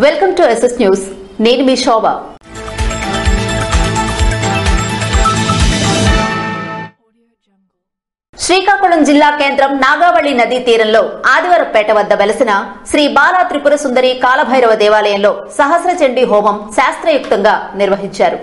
Welcome to SS news. నేను మీ శోభ. శ్రీకాకుళం జిల్లా కేంద్రం నాగావళి నదీ తీరంలో ఆదివారపేట వద్ద వెలసిన శ్రీ బాలా త్రిపుర సుందరి కాలభైరవ దేవాలయంలో సహస్ర చండీ హోమం శాస్త్రయుక్తంగా నిర్వహించారు.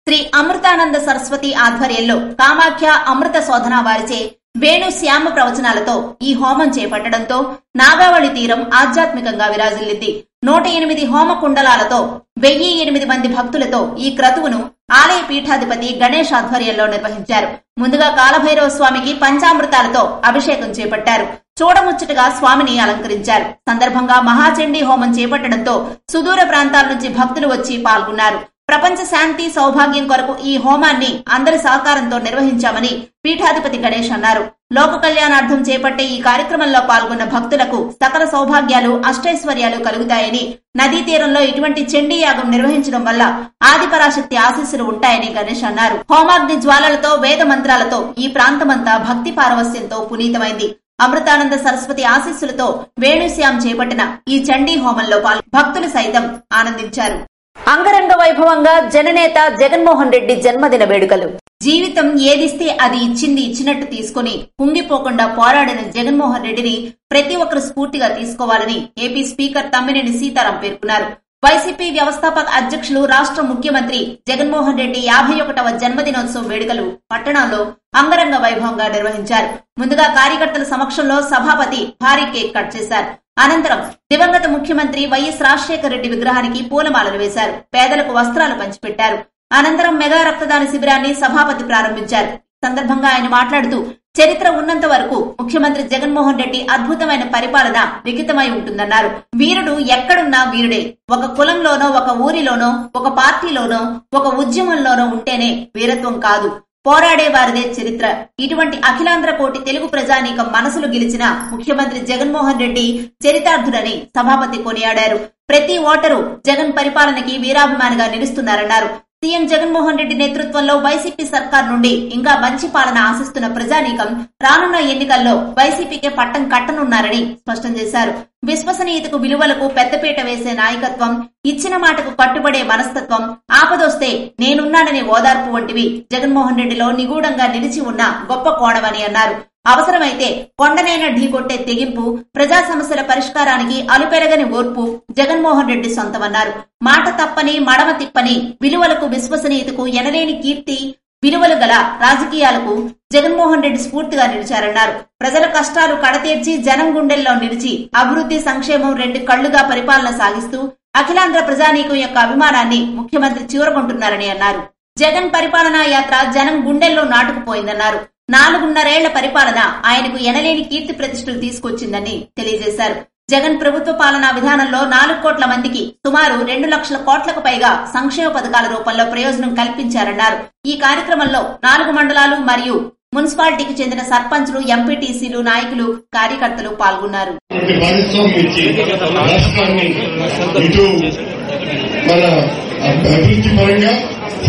శ్రీ అమృతానంద సరస్వతి ఆధ్వర్యంలో కామాఖ్య అమృత శోధన వారిచే వేణు శ్యామ ప్రవచనాలతో ఈ హోమం చేపట్టడంతో నాగావళి తీరం ఆధ్యాత్మికంగా విరాజిల్లింది. 108 హోమ కుండలాలతో 1008 మంది భక్తులతో ఈ క్రతువును ఆలయ పీఠాధిపతి గణేష్ ఆధ్వర్యంలో నిర్వహించారు. ముందుగా కాలభైరవ స్వామికి పంచామృతాలతో అభిషేకం చేపట్టారు. చూడముచ్చటగా స్వామిని అలంకరించారు. సందర్భంగా మహాచండీ హోమం చేపట్టడంతో సుదూర ప్రాంతాల నుంచి భక్తులు వచ్చి పాల్గొన్నారు. ప్రపంచ శాంతి సౌభాగ్యం కొరకు ఈ హోమాన్ని అందరి సహకారంతో నిర్వహించామని పీఠాధిపతి గణేష్ అన్నారు. లోక కళ్యాణార్థం చేపట్టే ఈ కార్యక్రమంలో పాల్గొన్న భక్తులకు సకల సౌభాగ్యాలు అష్టైశ్వర్యాలు కలుగుతాయని, నదీ తీరంలో ఇటువంటి చండీ యాగం నిర్వహించడం వల్ల ఆదిపరాశక్తి ఆశీస్సులు ఉంటాయని గణేష్ అన్నారు. హోమాగ్ని జ్వాలలతో వేద మంత్రాలతో ఈ ప్రాంతమంతా భక్తి పారవస్యంతో పునీతమైంది. అమృతానంద సరస్వతి ఆశీస్సులతో వేణుశ్యాం చేపట్టిన ఈ చండీ హోమంలో భక్తులు సైతం ఆనందించారు. అంగరంగ వైభవంగా జననేత జగన్మోహన్ రెడ్డి జన్మదిన వేడుకలు. జీవితం ఏదిస్తే అది ఇచ్చినట్టు తీసుకుని కుంగిపోకుండా పోరాడిన జగన్మోహన్ రెడ్డిని ప్రతి ఒక్కరు స్ఫూర్తిగా తీసుకోవాలని ఏపీ స్పీకర్ తమ్మినేని సీతారాం పేర్కొన్నారు. వైసీపీ వ్యవస్థాపక అధ్యక్షులు రాష్ట్ర ముఖ్యమంత్రి జగన్మోహన్ రెడ్డి 51వ జన్మదినోత్సవ వేడుకలు పట్టణంలో అంగరంగ వైభవంగా నిర్వహించారు. ముందుగా కార్యకర్తల సమక్షంలో సభాపతి భారీ కేక్ కట్ చేశారు. అనంతరం దివంగత ముఖ్యమంత్రి వైఎస్ రాజశేఖర రెడ్డి విగ్రహానికి పూలమాలలు వేశారు. పేదలకు వస్త్రాలు పంచిపెట్టారు. అనంతరం మెగా రక్తదాన శిబిరాన్ని సభాపతి ప్రారంభించారు. సందర్భంగా ఆయన మాట్లాడుతూ, చరిత్ర ఉన్నంత వరకు ముఖ్యమంత్రి జగన్మోహన్ రెడ్డి అద్భుతమైన పరిపాలన లిఖితమై ఉంటుందన్నారు. వీరుడు ఎక్కడున్నా వీరుడే. ఒక కులంలోనో, ఒక ఊరిలోనో, ఒక పార్టీలోనో, ఒక ఉద్యమంలోనో ఉంటేనే వీరత్వం కాదు, పోరాడేవారిదే చరిత్ర. ఇటువంటి అఖిలాంధ్ర కోటి తెలుగు ప్రజానీకం మనసులు గెలిచిన ముఖ్యమంత్రి జగన్మోహన్ రెడ్డి చరితార్థుడని సభాపతి కొనియాడారు. ప్రతి ఓటరు జగన్ పరిపాలనకి వీరాభిమానిగా నిలుస్తున్నారన్నారు. సీఎం జగన్మోహన్ రెడ్డి నేతృత్వంలో వైసీపీ సర్కార్ నుండి ఇంకా మంచి పాలన ఆశిస్తున్న ప్రజానీకం రానున్న ఎన్నికల్లో వైసీపీకే పట్టం కట్టనున్నారని స్పష్టం చేశారు. విశ్వసనీయతకు, విలువలకు పెద్దపీట వేసే నాయకత్వం, ఇచ్చిన మాటకు కట్టుబడే మనస్తత్వం, ఆపదొస్తే నేనున్నాననే ఓదార్పు వంటివి జగన్మోహన్ రెడ్డిలో నిగూఢంగా నిలిచి ఉన్న గొప్ప కోణమని అన్నారు. అవసరమైతే కొండనైనా ఢీకొట్టే తెగింపు, ప్రజా సమస్యల పరిష్కారానికి అలుపెరగని ఓర్పు జగన్మోహన్ రెడ్డి సొంతమన్నారు. మాట తప్పని, మడమ తిప్పని, విలువలకు, విశ్వసనీయతకు ఎనలేని కీర్తి, విలువలు గల రాజకీయాలకు జగన్మోహన్ రెడ్డి స్ఫూర్తిగా నిలిచారన్నారు. ప్రజల కష్టాలు కడతీర్చి జనం గుండెల్లో నిలిచి అభివృద్ధి, సంక్షేమం రెండు కళ్లుగా పరిపాలన సాగిస్తూ అఖిలాంధ్ర ప్రజానీకం యొక్క అభిమానాన్ని ముఖ్యమంత్రి చివరగొంటున్నారని అన్నారు. జగన్ పరిపాలనా యాత్ర జనం గుండెల్లో నాటుకుపోయిందన్నారు. 4.5 ఏళ్ల పరిపాలన ఆయనకు ఎనలేని కీర్తి ప్రతిష్టలు తీసుకొచ్చిందని తెలియజేశారు. జగన్ ప్రభుత్వ పాలనా విధానంలో 4 కోట్ల మందికి సుమారు 2 లక్షల కోట్లకు పైగా సంక్షేమ పథకాల రూపంలో ప్రయోజనం కల్పించారన్నారు. ఈ కార్యక్రమంలో 4 మండలాలు మరియు మున్సిపాలిటీకి చెందిన సర్పంచ్లు, ఎంపీటీసీలు, నాయకులు, కార్యకర్తలు పాల్గొన్నారు.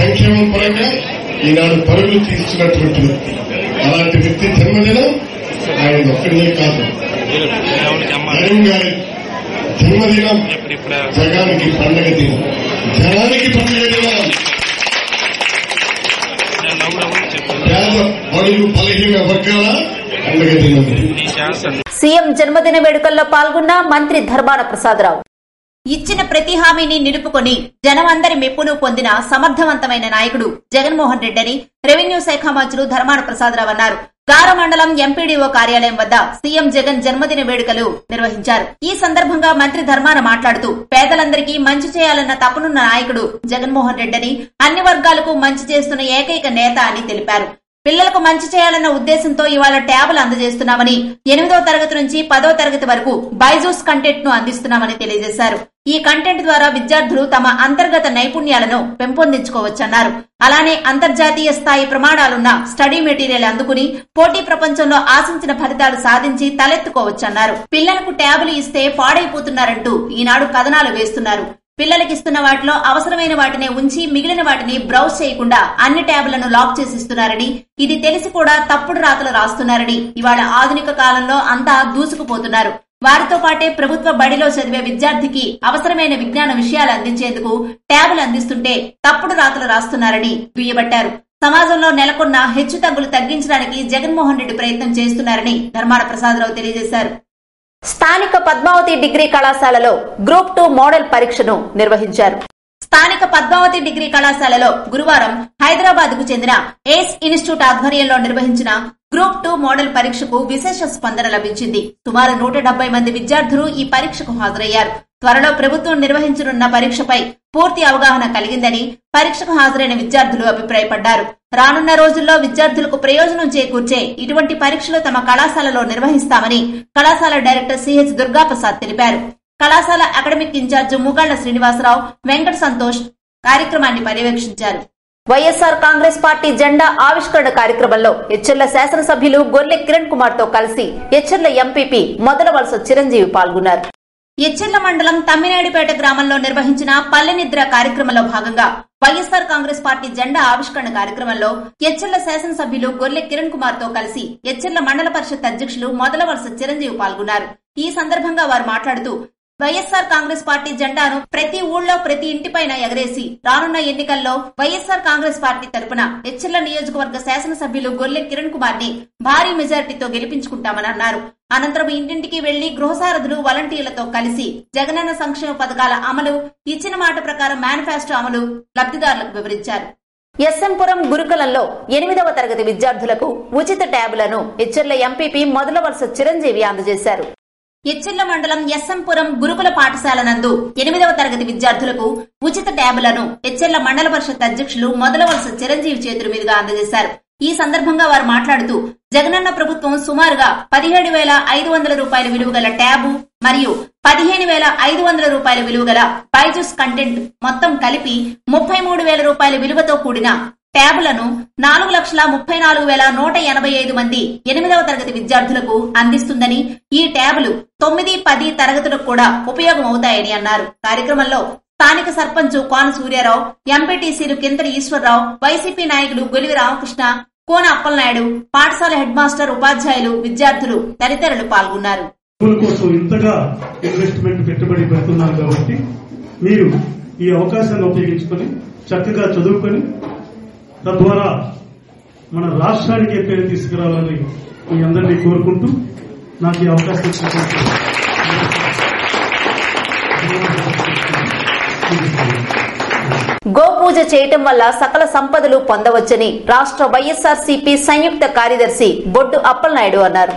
సంక్షేమం పరంగా ఈనాడు పరుగులు తీస్తున్నటువంటి వ్యక్తి. అలాంటి వ్యక్తి జన్మదినం ఆయన ఒక్కడే కాదు, జగన్ గారి జన్మదినం జగానికి పండగ దినం, జనానికి పండుగ దినం. పేద బడుగు బలహీన వర్గాల పండుగ దినం. సీఎం జన్మదిన వేడుకల్లో పాల్గొన్న మంత్రి ధర్మాన ప్రసాదరావు. ఇచ్చిన ప్రతి హామీని నిలుపుకొని జనమందరి మెప్పును పొందిన సమర్థవంతమైన నాయకుడు జగన్మోహన్ రెడ్డి అని రెవెన్యూ శాఖ మంత్రులు ధర్మాన ప్రసాదరావు అన్నారు. గార మండలం ఎంపీడీఓ కార్యాలయం వద్ద సీఎం జగన్ జన్మదిన వేడుకలు నిర్వహించారు. ఈ సందర్భంగా మంత్రి ధర్మాన మాట్లాడుతూ, పేదలందరికీ మంచి చేయాలన్న తపనున్న నాయకుడు జగన్మోహన్ రెడ్డి అని, అన్ని వర్గాలకు మంచి చేస్తున్న ఏకైక నేత అని తెలిపారు. పిల్లలకు మంచి చేయాలన్న ఉద్దేశంతో ఇవాళ ట్యాబులు అందజేస్తున్నామని, 8వ తరగతి నుంచి 10వ తరగతి వరకు బైజూస్ కంటెంట్ ను అందిస్తున్నామని తెలియజేశారు. ఈ కంటెంట్ ద్వారా విద్యార్థులు తమ అంతర్గత నైపుణ్యాలను పెంపొందించుకోవచ్చన్నారు. అలానే అంతర్జాతీయ స్థాయి ప్రమాణాలున్న స్టడీ మెటీరియల్ అందుకుని పోటీ ప్రపంచంలో ఆశించిన ఫలితాలు సాధించి తలెత్తుకోవచ్చన్నారు. పిల్లలకు ట్యాబులు ఇస్తే పాడైపోతున్నారంటూ ఈనాడు కథనాలు వేస్తున్నారు. పిల్లలకిస్తున్న వాటిలో అవసరమైన వాటినే ఉంచి మిగిలిన వాటిని బ్రౌజ్ చేయకుండా అన్ని ట్యాబులను లాక్ చేసిస్తున్నారని, ఇది తెలిసి కూడా తప్పుడు రాతలు రాస్తున్నారని, ఇవాళ ఆధునిక కాలంలో అంతా దూసుకుపోతున్నారు. వారితో పాటే ప్రభుత్వ బడిలో చదివే విద్యార్థికి అవసరమైన విజ్ఞాన విషయాలు అందించేందుకు ట్యాబులు అందిస్తుంటే తప్పుడు రాతలు రాస్తున్నారని దుయ్యబట్టారు. సమాజంలో నెలకొన్న హెచ్చుతగ్గులు తగ్గించడానికి జగన్మోహన్ రెడ్డి ప్రయత్నం చేస్తున్నారని ధర్మాన ప్రసాదరావు తెలియజేశారు. స్థానిక పద్మావతి డిగ్రీ కళాశాలలో గ్రూప్ 2 మోడల్ పరీక్షను నిర్వహించారు. స్థానిక పద్మావతి డిగ్రీ కళాశాలలో గురువారం హైదరాబాద్ కు చెందిన ఏస్ ఇన్స్టిట్యూట్ ఆధ్వర్యంలో నిర్వహించిన గ్రూప్ 2 మోడల్ పరీక్షకు విశేష స్పందన లభించింది. సుమారు 170 మంది విద్యార్థులు ఈ పరీక్షకు హాజరయ్యారు. త్వరలో ప్రభుత్వం నిర్వహించనున్న పరీక్షపై పూర్తి అవగాహన కలిగిందని పరీక్షకు హాజరైన విద్యార్థులు అభిప్రాయపడ్డారు. రానున్న రోజుల్లో విద్యార్థులకు ప్రయోజనం చేకూర్చే ఇటువంటి పరీక్షలు తమ కళాశాలలో నిర్వహిస్తామని కళాశాల డైరెక్టర్ సిహెచ్ దుర్గాప్రసాద్ తెలిపారు. కళాశాల అకాడమిక్ ఇన్ఛార్జ్ ముగాళ్ల శ్రీనివాసరావు, వెంకట సంతోష్ కార్యక్రమాన్ని పర్యవేక్షించారు. వైఎస్ఆర్ కాంగ్రెస్ పార్టీ జెండా ఆవిష్కరణ కార్యక్రమంలో ఎచ్చెర్ల శాసనసభ్యులు గొర్లె కిరణ్ కుమార్ తో కలిసి ఎచ్చెర్ల ఎంపీపీ మొదల వలస చిరంజీవి పాల్గొన్నారు. ఎచ్చెర్ల మండలం తమ్మినేడిపేట గ్రామంలో నిర్వహించిన పల్లె నిద్ర కార్యక్రమంలో భాగంగా వైఎస్ఆర్ కాంగ్రెస్ పార్టీ జెండా ఆవిష్కరణ కార్యక్రమంలో ఎచ్చెర్ల శాసనసభ్యులు గొర్లె కిరణ్ కుమార్ తో కలిసి ఎచ్చెర్ల మండల పరిషత్ అధ్యక్షులు మొదల వలస చిరంజీవి పాల్గొన్నారు. ఈ సందర్భంగా వారు మాట్లాడుతూ వైఎస్ఆర్ కాంగ్రెస్ పార్టీ జెండాను ప్రతి ఊళ్ళో ప్రతి ఇంటిపైన ఎగరేసి రానున్న ఎన్నికల్లో వైఎస్ఆర్ కాంగ్రెస్ పార్టీ తరపున ఎచ్చెర్ల నియోజకవర్గ శాసనసభ్యులు గొర్లె కిరణ్ కుమార్ ని భారీ మెజార్టీతో గెలిపించుకుంటామని అన్నారు. అనంతరం ఇంటింటికి వెళ్లి గృహసారథులు వాలంటీర్లతో కలిసి జగనన్న సంక్షేమ పథకాల అమలు, ఇచ్చిన మాట ప్రకారం మేనిఫెస్టో అమలు లబ్దిదారులకు వివరించారు. ఎస్ఎంపురం గురుకులంలో 8వ తరగతి విద్యార్థులకు ఉచిత ట్యాబులను ఎచ్చెర్ల ఎంపీపీ మొదల వలస చిరంజీవి అందజేశారు. ఎచ్చెర్ల మండలం ఎస్ఎంపురం గురుకుల పాఠశాల నందు 8వ తరగతి విద్యార్థులకు ఉచిత ట్యాబులను ఎచ్చెర్ల మండల పరిషత్ అధ్యక్షులు మొదల వలస చిరంజీవి చేతుల మీదుగా అందజేశారు. ఈ సందర్భంగా వారు మాట్లాడుతూ జగనన్న ప్రభుత్వం సుమారుగా 17,500 రూపాయల విలువగల ట్యాబు మరియు 15,500 రూపాయల విలువగల బైజూస్ కంటెంట్ మొత్తం కలిపి 33,000 రూపాయల విలువతో కూడిన ట్యాబులను 4,34,185 మంది 8వ తరగతి విద్యార్థులకు అందిస్తుందని, ఈ ట్యాబులు 9, 10 తరగతులకు కూడా ఉపయోగం అవుతాయని అన్నారు. కార్యక్రమంలో స్థానిక సర్పంచ్ కోన సూర్యారావు, ఎంపీటీసీలు కింతరి ఈశ్వరరావు, వైసీపీ నాయకులు గొలివి రామకృష్ణ, కోన అప్పలనాయుడు, పాఠశాల హెడ్ మాస్టర్, ఉపాధ్యాయులు, విద్యార్థులు తదితరులు పాల్గొన్నారు. పెట్టుబడి పెడుతున్నారు కాబట్టి మీరు ఈ అవకాశాన్ని ఉపయోగించుకొని చక్కగా చదువుకొని తద్వారా మన రాష్ట్రానికి పేరు తీసుకురావాలని మీ అందరినీ కోరుకుంటూ నాకు ఈ అవకాశం ఇచ్చినందుకు గోపూజ చేయటం వల్ల సకల సంపదలు పొందవచ్చని రాష్ట్ర వైఎస్ఆర్సీపీ సంయుక్త కార్యదర్శి బొడ్డు అప్పలనాయుడు అన్నారు.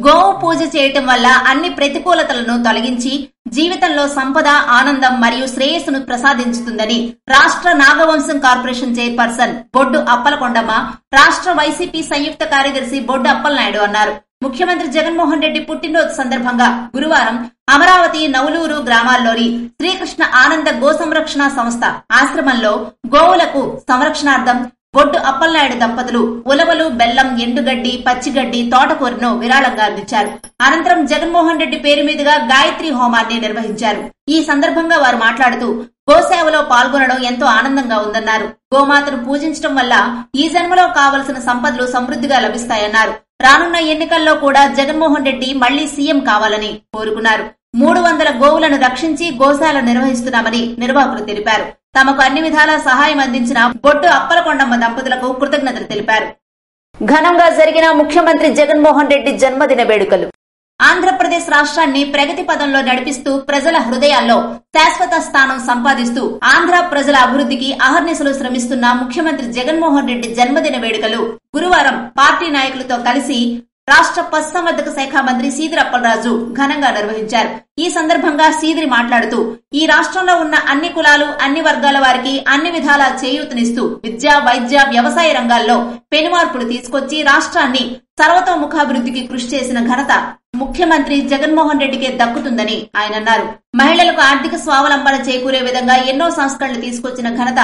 గోవు పూజ చేయటం వల్ల అన్ని ప్రతికూలతలను తొలగించి జీవితంలో సంపద, ఆనందం మరియు శ్రేయస్సును ప్రసాదించుతుందని రాష్ట్ర నాగవంశం కార్పొరేషన్ చైర్పర్సన్ బొడ్డు అప్పలకొండమ్మ, రాష్ట్ర వైసీపీ సంయుక్త కార్యదర్శి బొడ్డు అప్పలనాయుడు అన్నారు. ముఖ్యమంత్రి జగన్మోహన్ రెడ్డి పుట్టినరోజు సందర్భంగా గురువారం అమరావతి, నవలూరు గ్రామాల్లోని శ్రీకృష్ణ ఆనంద గో సంరక్షణ సంస్థ ఆశ్రమంలో గోవులకు సంరక్షణార్థం బొడ్డు అప్పలనాయుడు దంపతులు ఉలవలు, బెల్లం, ఎండుగడ్డి, పచ్చిగడ్డి, తోటకూరను విరాళంగా అందించారు. అనంతరం జగన్మోహన్ రెడ్డి పేరు మీదుగా గాయత్రి హోమాన్ని నిర్వహించారు. ఈ సందర్భంగా వారు మాట్లాడుతూ గోసేవలో పాల్గొనడం ఎంతో ఆనందంగా ఉందన్నారు. గోమాతను పూజించడం వల్ల ఈ జన్మలో కావలసిన సంపదలు సమృద్ధిగా లభిస్తాయన్నారు. రానున్న ఎన్నికల్లో కూడా జగన్మోహన్ రెడ్డి మళ్లీ సీఎం కావాలని కోరుకున్నారు. 300 గోవులను రక్షించి గోశాల నిర్వహిస్తున్నామని నిర్వాహకులు తెలిపారు. తమకు అన్ని విధాలా సహాయం అందించిన బొడ్డు అప్పలకొండమ్మ దంపతులకు కృతజ్ఞతలు తెలిపారు. ఘనంగా జరిగిన ముఖ్యమంత్రి జగన్మోహన్ రెడ్డి జన్మదిన వేడుకలు. ఆంధ్రప్రదేశ్ రాష్ట్రాన్ని ప్రగతి పదంలో నడిపిస్తూ ప్రజల హృదయాల్లో శాశ్వత స్థానం సంపాదిస్తూ ఆంధ్ర ప్రజల అభివృద్ధికి అహర్నిశలు శ్రమిస్తున్న ముఖ్యమంత్రి జగన్మోహన్ రెడ్డి జన్మదిన వేడుకలు గురువారం పార్టీ నాయకులతో కలిసి రాష్ట్ర పశుసంవర్ధక శాఖ మంత్రి సీదిరి అప్పలరాజు ఘనంగా నిర్వహించారు. ఈ సందర్భంగా సీదిరి మాట్లాడుతూ ఈ రాష్ట్రంలో ఉన్న అన్ని కులాలు, అన్ని వర్గాల వారికి అన్ని విధాలా చేయూతనిస్తూ విద్య, వైద్య, వ్యవసాయ రంగాల్లో పెనుమార్పులు తీసుకొచ్చి రాష్ట్రాన్ని సర్వతోముఖాభివృద్ధికి కృషి చేసిన ఘనత ముఖ్యమంత్రి జగన్మోహన్ రెడ్డికే దక్కుతుందని ఆయన అన్నారు. మహిళలకు ఆర్థిక స్వావలంబన చేకూరే విధంగా ఎన్నో సంస్కరణలు తీసుకొచ్చిన ఘనత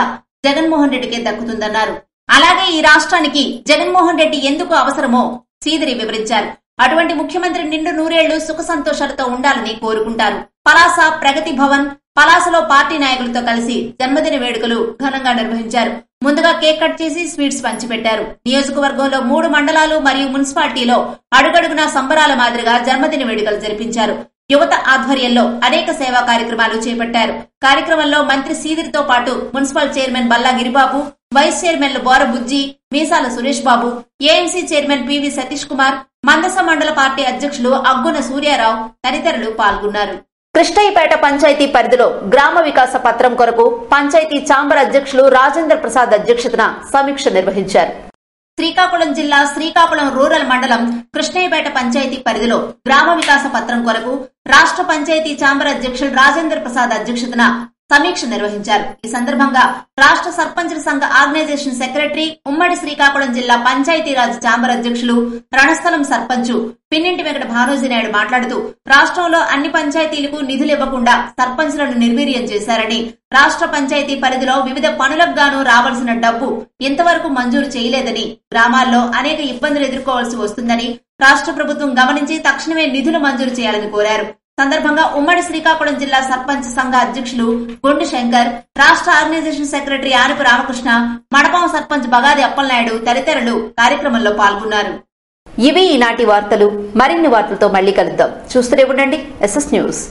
జగన్మోహన్ రెడ్డికే దక్కుతుందన్నారు. అలాగే ఈ రాష్ట్రానికి జగన్మోహన్ రెడ్డి ఎందుకు అవసరమో సీదిరి వివరించారు. అటువంటి ముఖ్యమంత్రి నిండు నూరేళ్లు సుఖ సంతోషాలతో ఉండాలని కోరుకుంటారు. పలాస ప్రగతి భవన్ పలాసలో పార్టీ నాయకులతో కలిసి జన్మదిన వేడుకలు ఘనంగా నిర్వహించారు. ముందుగా కేక్ కట్ చేసి స్వీట్స్ పంచిపెట్టారు. నియోజకవర్గంలో 3 మండలాలు మరియు మున్సిపాలిటీలో అడుగడుగునా సంబరాల మాదిరిగా జన్మదిన వేడుకలు జరిపించారు. యువత ఆధ్వర్యంలో అనేక సేవా కార్యక్రమాలు చేపట్టారు. కార్యక్రమంలో మంత్రి సీదిరితో పాటు municipal chairman Balla Giribabu, vice చైర్మన్లు Borabujji, Meesala Suresh Babu, AMC chairman PV Satish Kumar, Mandasa మండల పార్టీ అధ్యక్షులు అగ్గున సూర్యారావు తదితరులు పాల్గొన్నారు. కృష్ణయ్యపేట పంచాయతీ పరిధిలో గ్రామ వికాస పత్రం కొరకు పంచాయతీ ఛాంబర్ అధ్యక్షులు రాజేంద్ర ప్రసాద్ అధ్యక్షతన సమీక్ష నిర్వహించారు. శ్రీకాకుళం జిల్లా శ్రీకాకుళం రూరల్ మండలం కృష్ణయ్యపేట పంచాయతీ పరిధిలో గ్రామ వికాస పత్రం కొరకు రాష్ట్ర పంచాయతీ ఛాంబర్ అధ్యక్షులు రాజేంద్ర ప్రసాద్ అధ్యక్షతన సమీక్ష నిర్వహించారు. ఈ సందర్భంగా రాష్ట్ర సర్పంచుల సంఘ ఆర్గనైజేషన్ సెక్రటరీ, ఉమ్మడి శ్రీకాకుళం జిల్లా పంచాయతీరాజ్ ఛాంబర్ అధ్యక్షులు, రణస్థలం సర్పంచు పిన్నింటి వెంకట భానోజీ నాయుడు మాట్లాడుతూ రాష్ట్రంలో అన్ని పంచాయతీలకు నిధులు ఇవ్వకుండా సర్పంచులను నిర్వీర్యం చేశారని, రాష్ట్ర పంచాయతీ పరిధిలో వివిధ పనులకు గాను రావాల్సిన డబ్బు ఇంతవరకు మంజూరు చేయలేదని, గ్రామాల్లో అనేక ఇబ్బందులు ఎదుర్కోవాల్సి వస్తుందని రాష్ట్ర ప్రభుత్వం గమనించి తక్షణమే నిధులు మంజూరు చేయాలని కోరారు. సందర్భంగా ఉమ్మడి శ్రీకాకుళం జిల్లా సర్పంచ్ సంఘ అధ్యక్షులు గొండి శంకర్, రాష్ట్ర ఆర్గనైజేషన్ సెక్రటరీ ఆనపు రామకృష్ణ, మడపం సర్పంచ్ బగాది అప్పలనాయుడు తదితరులు కార్యక్రమంలో పాల్గొన్నారు. ఇవి ఈనాటి వార్తలు. మరిన్ని వార్తలతో మళ్లీ కలుద్దాం. చూస్తూనే ఉండండి SS న్యూస్.